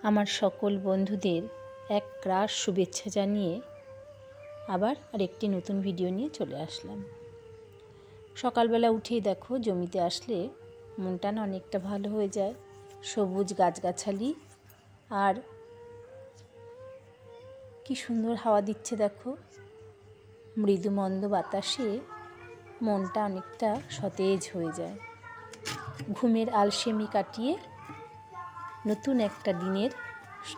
আমার সকল বন্ধুদের এক ক্রাশ শুভেচ্ছা জানিয়ে আবার আরেকটি নতুন ভিডিও নিয়ে চলে আসলাম। সকালবেলা উঠেই দেখো জমিতে আসলে মনটা না অনেকটা ভালো হয়ে যায়। সবুজ গাছগাছালি আর কি সুন্দর হাওয়া দিচ্ছে দেখো, মৃদু মন্দ বাতাসে মনটা অনেকটা সতেজ হয়ে যায়। ঘুমের আলসেমি কাটিয়ে নতুন একটা দিনের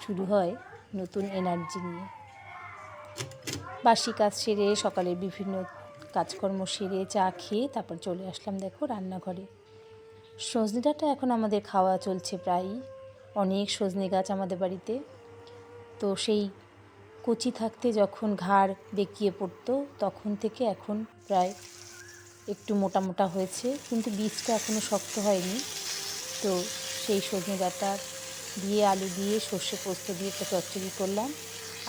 শুরু হয় নতুন এনার্জি নিয়ে। বাসি কাজ সেরে সকালের বিভিন্ন কাজকর্ম সেরে চা খেয়ে তারপর চলে আসলাম দেখো রান্নাঘরে। সজনে ডাঁটা এখন আমাদের খাওয়া চলছে প্রায়ই, অনেক সজনে গাছ আমাদের বাড়িতে। তো সেই কচি থাকতে যখন ঘাড় বেঁকিয়ে পড়তো তখন থেকে এখন প্রায় একটু মোটা মোটা হয়েছে, কিন্তু বীজটা এখনও শক্ত হয়নি। তো সেই সজনে ডাঁটা দিয়ে আলু দিয়ে সর্ষে পোস্ত দিয়ে একটা চচ্চড়ি করলাম,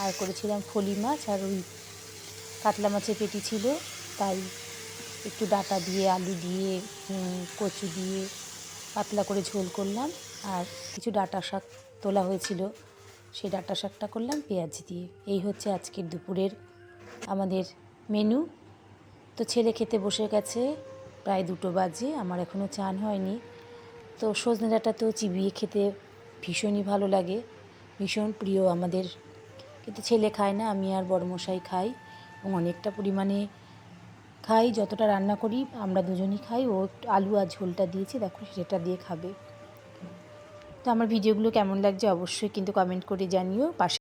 আর করেছিলাম ফলি মাছ আর ওই কাতলা মাছের পেটি ছিল, তাই একটু ডাঁটা দিয়ে আলু দিয়ে কচু দিয়ে পাতলা করে ঝোল করলাম। আর কিছু ডাঁটা শাক তোলা হয়েছিল, সেই ডাঁটা শাকটা করলাম পেঁয়াজ দিয়ে। এই হচ্ছে আজকের দুপুরের আমাদের মেনু। তো ছেলে খেতে বসে গেছে, প্রায় 2টো বাজে, আমার এখনও চান হয়নি। তো সজনে ডাঁটা তো চিবিয়ে খেতে ভীষণই ভালো লাগে, ভীষণ প্রিয় আমাদের, কিন্তু ছেলে খায় না, আমি আর বড়মশাই খাই এবং অনেকটা পরিমাণে খাই। যতটা রান্না করি আমরা দুজনই খাই। ও আলু আর ঝোলটা দিয়েছি দেখো, সেটা দিয়ে খাবে। তো আমার ভিডিওগুলো কেমন লাগছে অবশ্যই কিন্তু কমেন্ট করে জানিও। পাশে